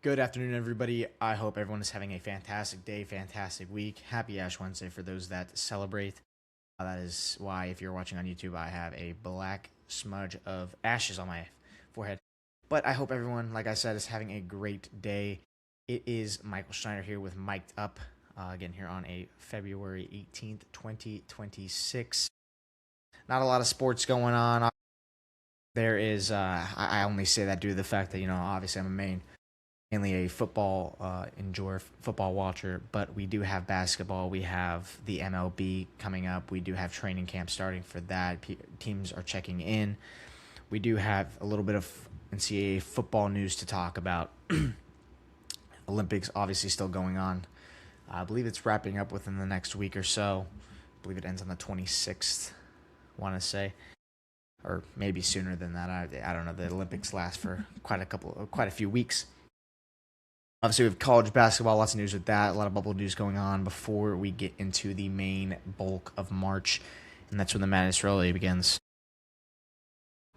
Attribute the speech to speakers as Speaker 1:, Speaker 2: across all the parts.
Speaker 1: Good afternoon, everybody. I hope everyone is having a fantastic day, fantastic week. Happy Ash Wednesday for those that celebrate. That is why, if you're watching on YouTube, I have a black smudge of ashes on my forehead. But I hope everyone, like I said, is having a great day. It is Michael Schneider here with Mic'd Up, again here on a February 18th, 2026. Not a lot of sports going on. There is, I only say that due to the fact that, obviously I'm mainly a football enjoyer, football watcher, but we do have basketball. We have the MLB coming up. We do have training camp starting for that. Teams are checking in. We do have a little bit of NCAA football news to talk about. Olympics obviously still going on. I believe it's wrapping up within the next week or so. I believe it ends on the 26th, I want to say. Or maybe sooner than that. I don't know. The Olympics last for quite a few weeks. Obviously, we have college basketball, lots of news with that, a lot of bubble news going on before we get into the main bulk of March, and that's when the madness really begins.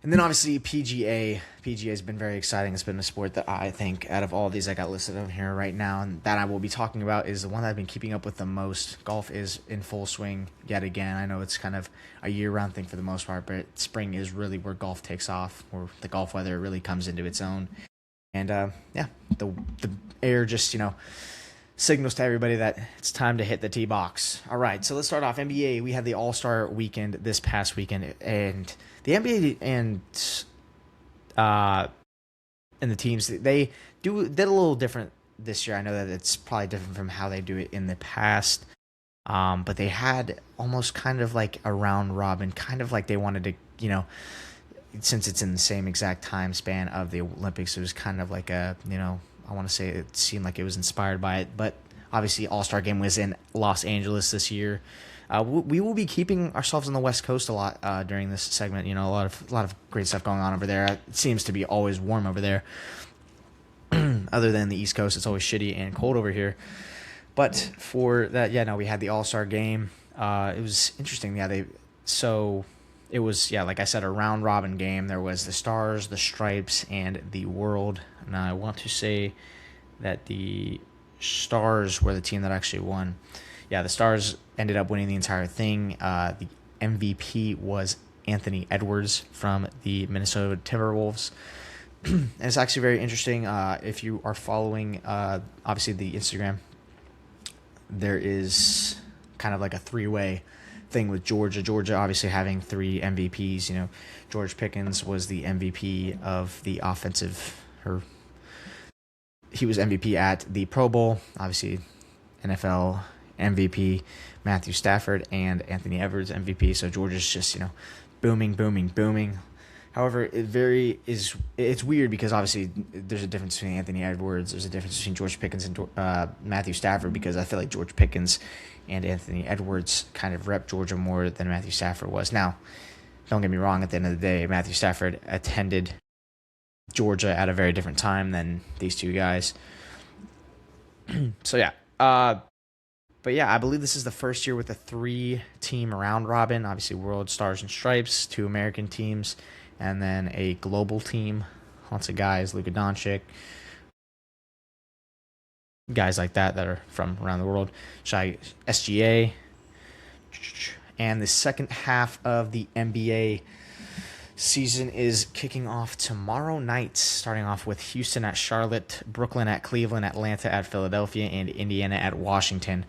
Speaker 1: And then obviously PGA. PGA has been very exciting. It's been a sport that I think out of all these I got listed on here right now, and that I will be talking about is the one that I've been keeping up with the most. Golf is in full swing yet again. I know it's kind of a year-round thing for the most part, but spring is really where golf takes off, where the golf weather really comes into its own. And, the air just, signals to everybody that it's time to hit the tee box. All right, so let's start off. NBA, we had the All-Star weekend this past weekend. And the NBA and the teams, they did a little different this year. I know that it's probably different from how they do it in the past. But they had almost kind of like a round robin, kind of like they wanted to, since it's in the same exact time span of the Olympics, it was kind of like I want to say it seemed like it was inspired by it. But obviously, All-Star Game was in Los Angeles this year. We will be keeping ourselves on the West Coast a lot during this segment. A lot of great stuff going on over there. It seems to be always warm over there. Other than the East Coast, it's always shitty and cold over here. But for that, we had the All-Star Game. It was interesting. It was, like I said, a round-robin game. There was the Stars, the Stripes, and the World. And I want to say that the Stars were the team that actually won. Yeah, the Stars ended up winning the entire thing. The MVP was Anthony Edwards from the Minnesota Timberwolves. And it's actually very interesting. If you are following, obviously, the Instagram, there is kind of like a three-way thing with Georgia. Georgia obviously having 3 MVPs. George Pickens was the MVP of the he was MVP at the Pro Bowl. Obviously, NFL MVP Matthew Stafford and Anthony Edwards MVP. So Georgia's just booming. However, it's weird because obviously there's a difference between Anthony Edwards. There's a difference between George Pickens and Matthew Stafford, because I feel like George Pickens and Anthony Edwards kind of rep Georgia more than Matthew Stafford was. Now, don't get me wrong, at the end of the day, Matthew Stafford attended Georgia at a very different time than these two guys. So, yeah. But, I believe this is the first year with a 3-team round robin. Obviously, World, Stars, and Stripes, 2 American teams, and then a global team. Lots of guys, Luka Doncic, guys like that are from around the world. SGA. And the second half of the NBA season is kicking off tomorrow night, starting off with Houston at Charlotte, Brooklyn at Cleveland, Atlanta at Philadelphia, and Indiana at Washington.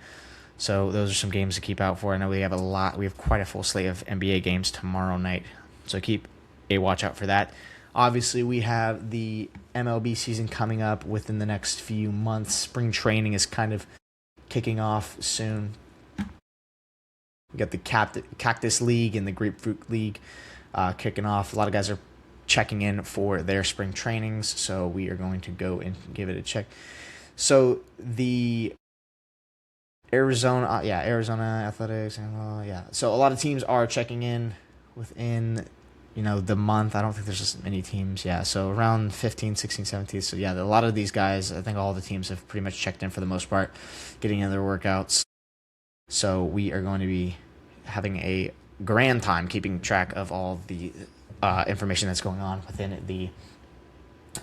Speaker 1: So those are some games to keep out for. I know we have quite a full slate of NBA games tomorrow night, so keep a watch out for that. Obviously, we have the MLB season coming up within the next few months. Spring training is kind of kicking off soon. We got the Cactus League and the Grapefruit League kicking off. A lot of guys are checking in for their spring trainings, so we are going to go and give it a check. So the Arizona Athletics, so a lot of teams are checking in within the month. I don't think there's just many teams. So around 15, 16, 17. So a lot of these guys, I think all the teams have pretty much checked in for the most part, getting in their workouts. So we are going to be having a grand time keeping track of all the information that's going on within the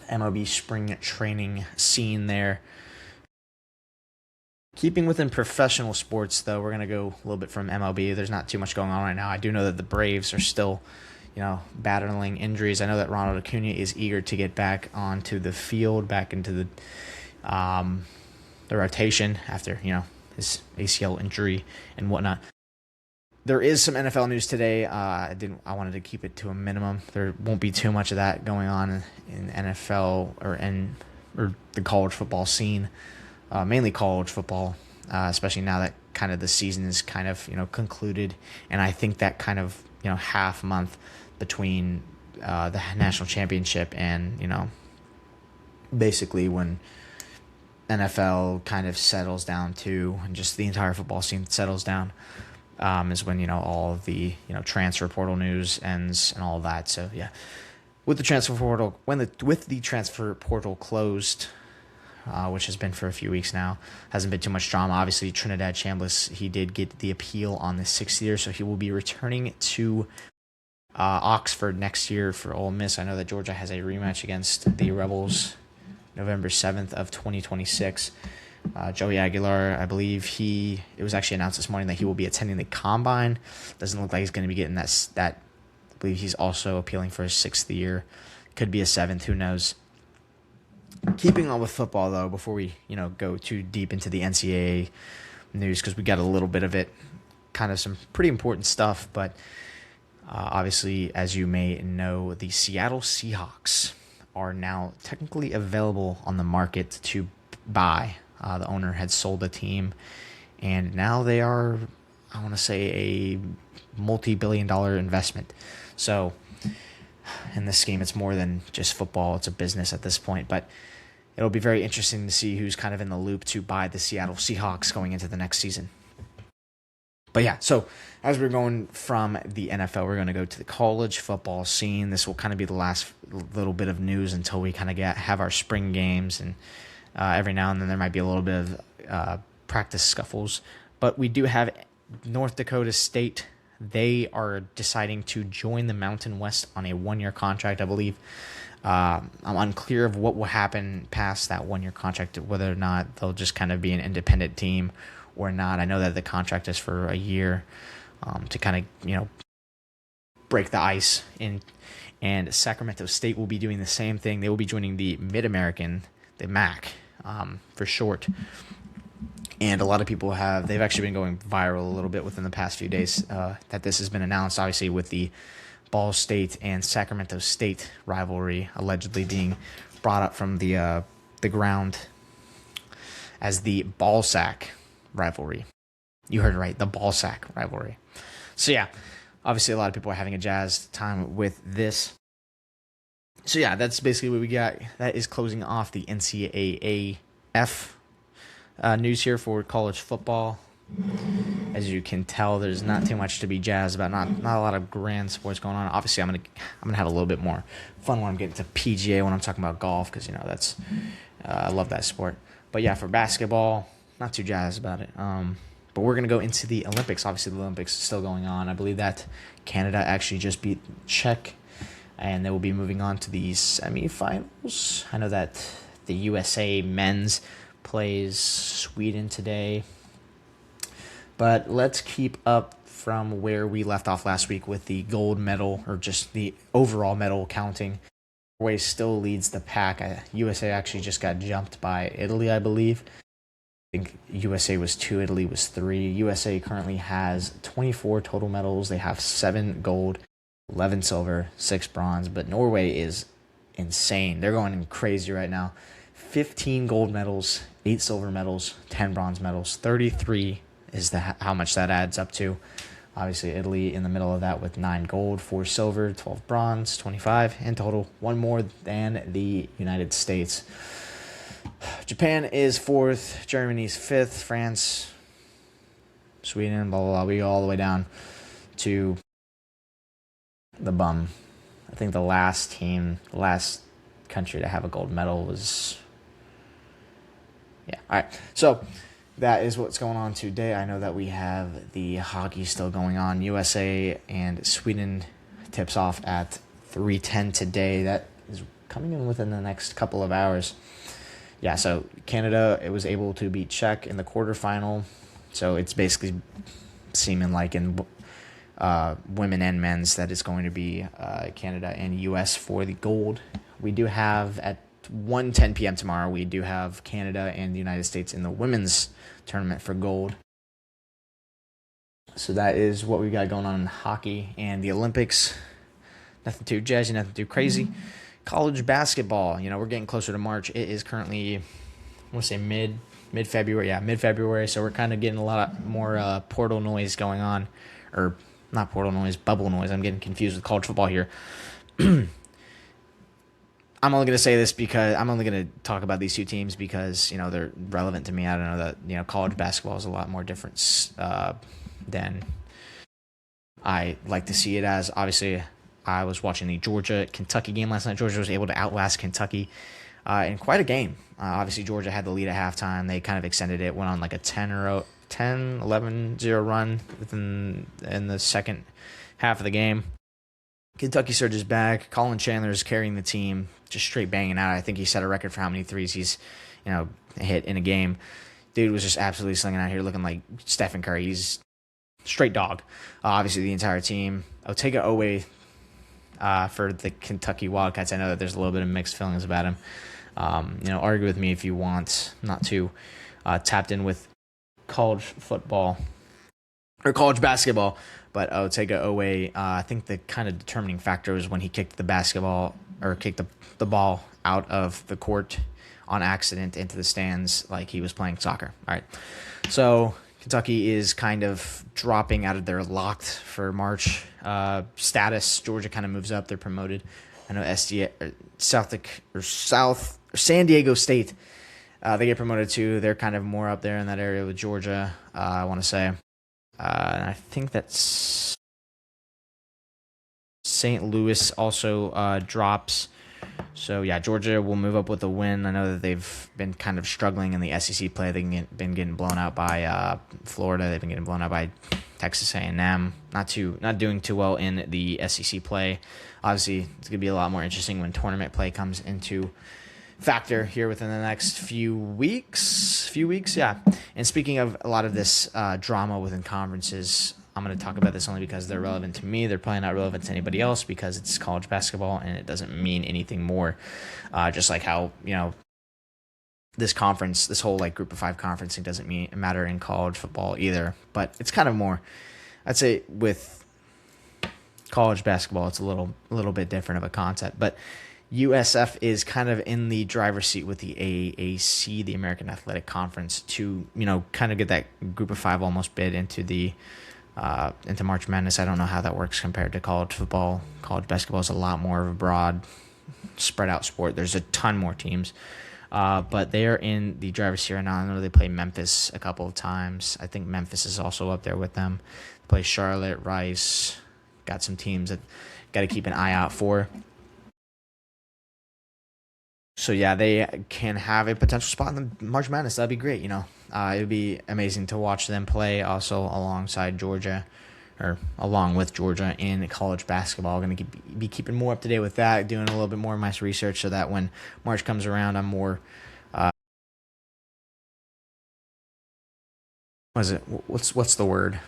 Speaker 1: MLB spring training scene there. Keeping within professional sports, though, we're going to go a little bit from MLB. There's not too much going on right now. I do know that the Braves are still, battling injuries. I know that Ronald Acuna is eager to get back onto the field, back into the rotation after, his ACL injury and whatnot. There is some NFL news today. I wanted to keep it to a minimum. There won't be too much of that going on in NFL or the college football scene. Mainly college football, especially now that kind of the season is kind of concluded, and I think that kind of half month between the national championship and basically when NFL kind of settles down too, and just the entire football scene settles down, is when all of the transfer portal news ends and all of that. So yeah, with the transfer portal with the transfer portal closed, which has been for a few weeks now, hasn't been too much drama. Obviously, Trinidad Chambliss, he did get the appeal on the 6th year, so he will be returning to Oxford next year for Ole Miss. I know that Georgia has a rematch against the Rebels November 7th of 2026. Joey Aguilar, I believe it was actually announced this morning that he will be attending the Combine. Doesn't look like he's going to be getting that. I believe he's also appealing for his 6th year. Could be a 7th, who knows. Keeping on with football, though, before we go too deep into the NCAA news, because we got a little bit of it, kind of some pretty important stuff, but obviously, as you may know, the Seattle Seahawks are now technically available on the market to buy. The owner had sold the team, and now they are, I want to say, a multi-billion-dollar investment. So in this scheme, it's more than just football. It's a business at this point, but it'll be very interesting to see who's kind of in the loop to buy the Seattle Seahawks going into the next season. But yeah, so as we're going from the NFL, we're going to go to the college football scene. This will kind of be the last little bit of news until we kind of have our spring games, and every now and then there might be a little bit of practice scuffles. But we do have North Dakota State. They are deciding to join the Mountain West on a 1-year contract, I believe. I'm unclear of what will happen past that 1-year contract, whether or not they'll just kind of be an independent team or not. I know that the contract is for a year to kind of, break the ice. And Sacramento State will be doing the same thing. They will be joining the Mid-American, the MAC for short. And a lot of people they've actually been going viral a little bit within the past few days that this has been announced, obviously with the Ball State and Sacramento State rivalry allegedly being brought up from the ground as the Ball Sack rivalry. You heard it right, the Ball Sack rivalry. So yeah, obviously a lot of people are having a jazzed time with this. So yeah, that's basically what we got. That is closing off the NCAA news here for college football. As you can tell, there's not too much to be jazzed about. Not a lot of grand sports going on. Obviously, I'm gonna have a little bit more fun when I'm getting to PGA, when I'm talking about golf, because that's I love that sport. But yeah, for basketball, not too jazzed about it. But we're gonna go into the Olympics. Obviously, the Olympics is still going on. I believe that Canada actually just beat Czech, and they will be moving on to the semifinals. I know that the USA men's plays Sweden today. But let's keep up from where we left off last week with the gold medal, or just the overall medal counting. Norway still leads the pack. USA actually just got jumped by Italy, I believe. I think USA was 2, Italy was 3. USA currently has 24 total medals. They have 7 gold, 11 silver, 6 bronze. But Norway is insane. They're going crazy right now. 15 gold medals, 8 silver medals, 10 bronze medals, 33 is how much that adds up to. Obviously, Italy in the middle of that with 9 gold, 4 silver, 12 bronze, 25 in total. 1 more than the United States. Japan is 4th, Germany's 5th, France, Sweden, blah, blah, blah. We go all the way down to the bum. I think the last country to have a gold medal was... Yeah, all right. So that is what's going on today. I know that we have the hockey still going on. USA and Sweden tips off at 3:10 today. That is coming in within the next couple of hours. Yeah, so Canada, it was able to beat Czech in the quarterfinal. So it's basically seeming like in women and men's that it's going to be Canada and U.S. for the gold. We do have at 1:10 p.m. tomorrow, we do have Canada and the United States in the women's tournament for gold. So that is what we got going on in hockey and the Olympics. Nothing too jazzy, nothing too crazy. College basketball, we're getting closer to March. It is currently, I want to say mid-February. Yeah, mid-February. So we're kind of getting a lot more portal noise going on. Or not portal noise, bubble noise. I'm getting confused with college football here. I'm only going to say this because I'm only going to talk about these two teams because, they're relevant to me. I don't know that, college basketball is a lot more different than I like to see it as. Obviously, I was watching the Georgia-Kentucky game last night. Georgia was able to outlast Kentucky in quite a game. Obviously, Georgia had the lead at halftime. They kind of extended it, went on like a 11-0 run in the second half of the game. Kentucky surges back. Colin Chandler is carrying the team, just straight banging out. I think he set a record for how many threes he's hit in a game. Dude was just absolutely slinging out here, looking like Stephen Curry. He's straight dog. Obviously, the entire team. Otega Owe for the Kentucky Wildcats. I know that there's a little bit of mixed feelings about him. Argue with me if you want. I'm not too tapped in with college football or college basketball, but Otega Owe, I think the kind of determining factor was when he kicked the ball out of the court on accident into the stands like he was playing soccer. All right. So Kentucky is kind of dropping out of their locked for March status. Georgia kind of moves up. They're promoted. I know San Diego State, they get promoted too. They're kind of more up there in that area with Georgia, I want to say. And I think that's St. Louis also drops. So, yeah, Georgia will move up with a win. I know that they've been kind of struggling in the SEC play. They've been getting blown out by Florida. They've been getting blown out by Texas A&M. Not doing too well in the SEC play. Obviously, it's going to be a lot more interesting when tournament play comes into factor here within the next few weeks. Yeah. And speaking of a lot of this drama within conferences, I'm going to talk about this only because they're relevant to me. They're probably not relevant to anybody else because it's college basketball and it doesn't mean anything more. Just like how, this conference, this whole group of five conferencing doesn't matter in college football either. But it's kind of more, I'd say with college basketball, it's a little bit different of a concept. But USF is kind of in the driver's seat with the AAC, the American Athletic Conference, to, kind of get that group of five almost bid into March Madness. I don't know how that works compared to college football. College basketball is a lot more of a broad, spread out sport. There's a ton more teams. But they are in the driver's seat right now. I know they play Memphis a couple of times. I think Memphis is also up there with them. They play Charlotte, Rice. Got some teams that got to keep an eye out for. So, yeah, they can have a potential spot in the March Madness. That'd be great, It would be amazing to watch them play also alongside Georgia, or along with Georgia in college basketball. Going to be keeping more up to date with that, doing a little bit more of my research so that when March comes around, I'm more what's the word?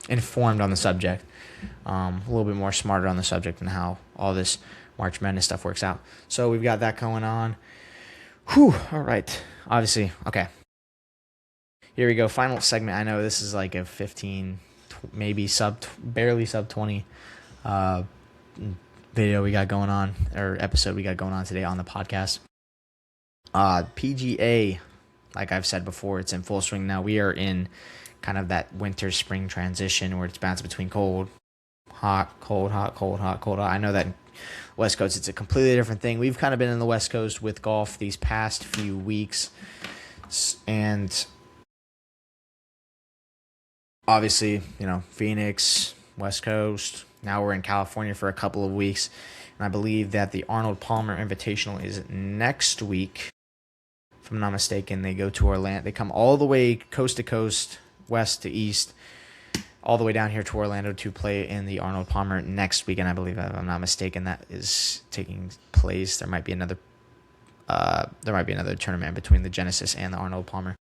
Speaker 1: Informed on the subject. A little bit more smarter on the subject and how all this March Madness stuff works out. So we've got that going on. Whew, all right. Obviously, okay. Here we go. Final segment. I know this is like a 15, maybe barely sub 20 video we got going on, or episode we got going on today on the podcast. PGA, like I've said before, it's in full swing now. We are in kind of that winter-spring transition where it's bouncing between cold, hot, cold, hot, cold, hot, cold, hot. I know that West Coast, it's a completely different thing. We've kind of been in the West Coast with golf these past few weeks. And obviously, Phoenix, West Coast. Now we're in California for a couple of weeks. And I believe that the Arnold Palmer Invitational is next week. If I'm not mistaken, they go to Orlando. They come all the way coast to coast, west to east, all the way down here to Orlando to play in the Arnold Palmer next weekend. I believe, if I'm not mistaken, that is taking place. There might be another tournament between the Genesis and the Arnold Palmer.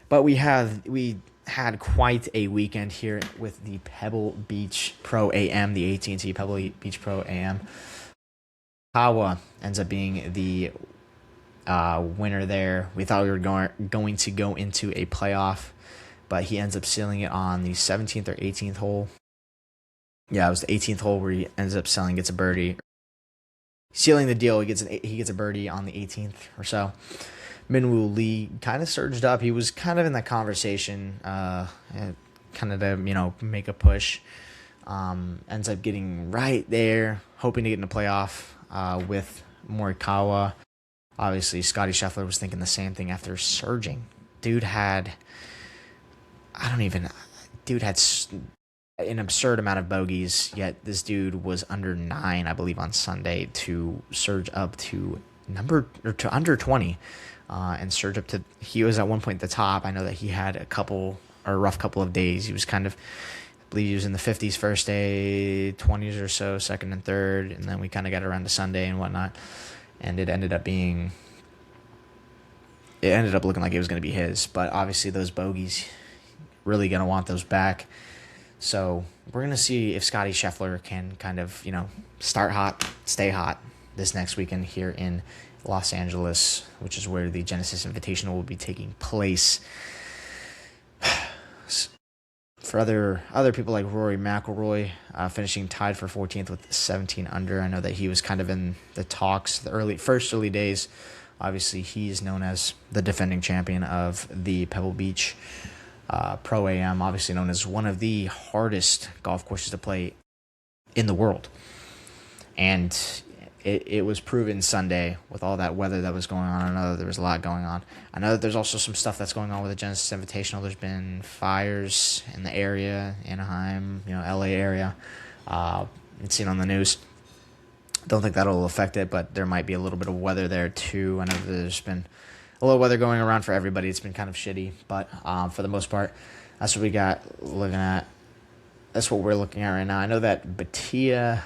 Speaker 1: But we had quite a weekend here with the Pebble Beach Pro AM, the AT&T Pebble Beach Pro AM. Kawa ends up being the winner there. We thought we were going to go into a playoff, but he ends up sealing it on the 17th or 18th hole. Yeah, it was the 18th hole where he ends up gets a birdie. Sealing the deal, he gets a birdie on the 18th or so. Minwoo Lee kind of surged up. He was kind of in that conversation, kind of to make a push. Ends up getting right there, hoping to get in the playoff with Morikawa. Obviously, Scotty Scheffler was thinking the same thing after surging. Dude had an absurd amount of bogeys, yet this dude was under 9, I believe, on Sunday to surge up to under 20, and surge up to. He was at one point at the top. I know that he had a rough couple of days. He was I believe he was in the 50s first day, 20s or so second and third, and then we kind of got around to Sunday and whatnot, and it ended up looking like it was going to be his. But obviously those bogeys, really going to want those back. So we're going to see if Scotty Scheffler can kind of, start hot, stay hot this next weekend here in Los Angeles, which is where the Genesis Invitational will be taking place. For other people like Rory McIlroy, finishing tied for 14th with 17 under. I know that he was kind of in the talks, the early days. Obviously, he is known as the defending champion of the Pebble Beach Pro AM, obviously known as one of the hardest golf courses to play in the world. And it was proven Sunday with all that weather that was going on. I know that there was a lot going on. I know that there's also some stuff that's going on with the Genesis Invitational. There's been fires in the area, Anaheim, LA area. It's seen on the news. Don't think that'll affect it, but there might be a little bit of weather there too. I know that there's been a little weather going around for everybody. It's been kind of shitty, but for the most part, that's what we got looking at. That's what we're looking at right now. I know that Batia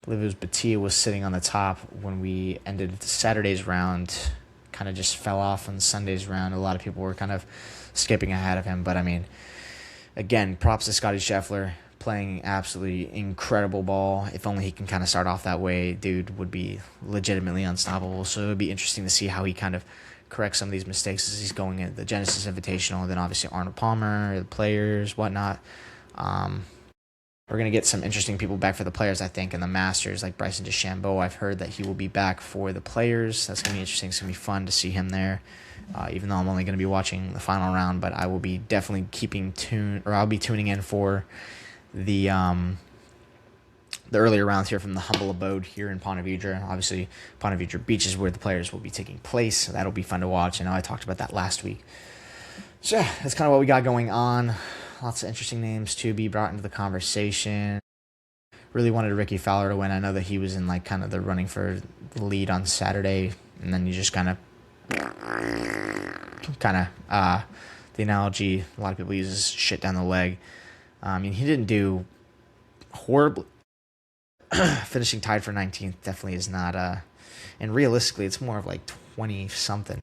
Speaker 1: was sitting on the top when we ended Saturday's round. Kind of just fell off on Sunday's round. A lot of people were kind of skipping ahead of him, but I mean, again, props to Scotty Scheffler, playing absolutely incredible ball. If only he can kind of start off that way, dude would be legitimately unstoppable. So it would be interesting to see how he kind of corrects some of these mistakes as he's going in the Genesis Invitational, and then obviously Arnold Palmer, the Players, whatnot. We're going to get some interesting people back for the Players, I think, in the Masters, like Bryson DeChambeau. I've heard that he will be back for the Players. That's going to be interesting. It's going to be fun to see him there, even though I'm only going to be watching the final round, but I will be definitely I'll be tuning in for the earlier rounds here from the humble abode here in Ponte Vedra. Obviously, Ponte Vedra Beach is where the Players will be taking place, so that'll be fun to watch. I know I talked about that last week. So yeah, that's kind of what we got going on. Lots of interesting names to be brought into the conversation. Really wanted Ricky Fowler to win. I know that he was in kind of the running for the lead on Saturday, and then you just kind of the analogy a lot of people use is shit down the leg. I mean, he didn't do horribly. Finishing tied for 19th definitely is not and realistically it's more of 20 something.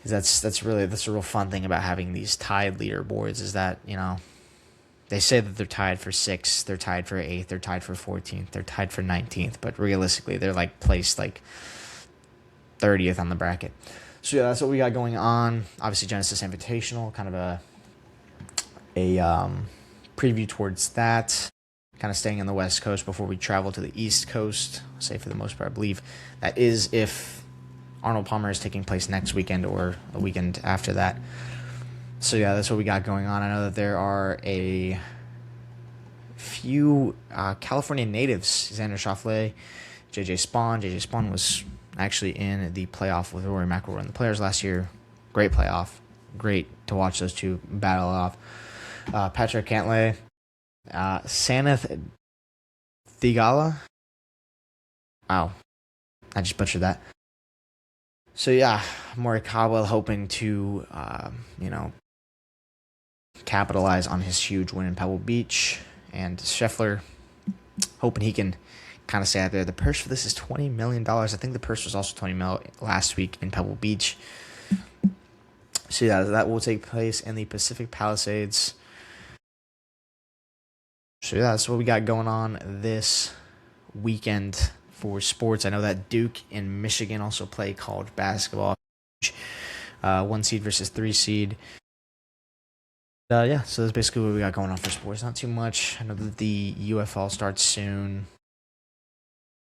Speaker 1: That's a real fun thing about having these tied leaderboards is that, they say that they're tied for 6th, they're tied for 8th, they're tied for 14th, they're tied for 19th, but realistically they're placed 30th on the bracket. So yeah, that's what we got going on. Obviously Genesis Invitational, kind of a preview towards that. Kind of staying on the West Coast before we travel to the East Coast. I'll say for the most part, I believe that is if Arnold Palmer is taking place next weekend or a weekend after that. So yeah, that's what we got going on. I know that there are a few California natives, Xander Schauffele, JJ Spawn. JJ Spawn was actually in the playoff with Rory McIlroy and the Players last year. Great playoff. Great to watch those two battle off. Patrick Cantlay, Sanath Thigala. Wow, I just butchered that. So yeah, Morikawa hoping to, capitalize on his huge win in Pebble Beach. And Scheffler, hoping he can kind of stay out there. The purse for this is $20 million. I think the purse was also $20 million last week in Pebble Beach. So yeah, that will take place in the Pacific Palisades. So yeah, that's what we got going on this weekend for sports. I know that Duke and Michigan also play college basketball. 1 seed versus 3 seed. Yeah, so that's basically what we got going on for sports. Not too much. I know that the UFL starts soon.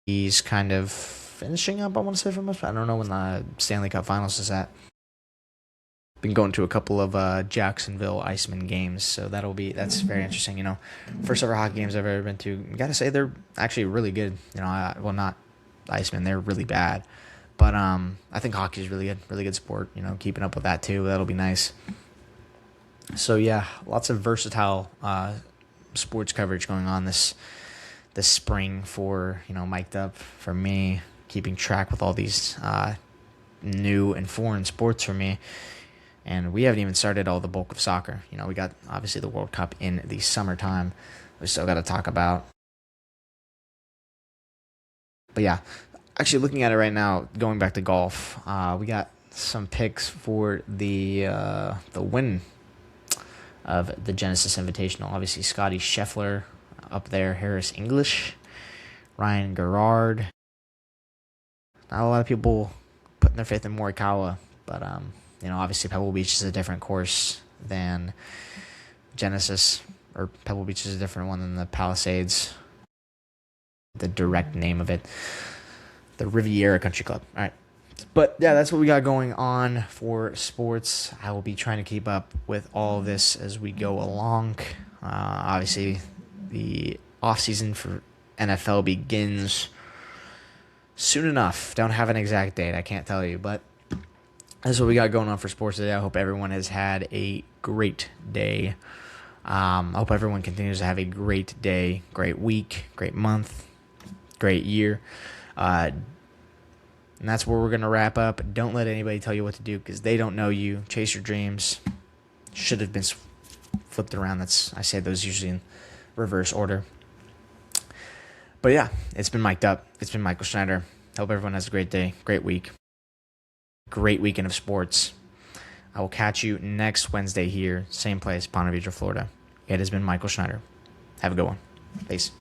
Speaker 1: He's kind of finishing up, I want to say, for most. I don't know when the Stanley Cup Finals is at. Been going to a couple of Jacksonville Iceman games, so that's very interesting. You know, first ever hockey games I've ever been to. Gotta say they're actually really good. You know, well, not Iceman, they're really bad, but I think hockey is really good sport. You know, keeping up with that too, that'll be nice. So yeah, lots of versatile sports coverage going on this spring for, you know, Mic'd Up, for me, keeping track with all these new and foreign sports for me. And we haven't even started all the bulk of soccer. You know, we got obviously the World Cup in the summertime. We still got to talk about. But yeah, actually looking at it right now, going back to golf, we got some picks for the win of the Genesis Invitational. Obviously, Scotty Scheffler up there, Harris English, Ryan Gerard. Not a lot of people putting their faith in Morikawa, but you know, obviously Pebble Beach is a different course than Genesis, or Pebble Beach is a different one than the Palisades. The direct name of it, the Riviera Country Club. All right. But yeah, that's what we got going on for sports. I will be trying to keep up with all of this as we go along. Obviously, the offseason for NFL begins soon enough. Don't have an exact date. I can't tell you. But that's what we got going on for sports today. I hope everyone has had a great day. I hope everyone continues to have a great day, great week, great month, great year. And that's where we're going to wrap up. Don't let anybody tell you what to do because they don't know you. Chase your dreams. Should have been flipped around. I say those usually in reverse order. But yeah, it's been mic'd up. It's been Michael Schneider. Hope everyone has a great day, great week, great weekend of sports. I will catch you next Wednesday here, same place, Ponte Vedra, Florida. It has been Michael Schneider. Have a good one. Peace.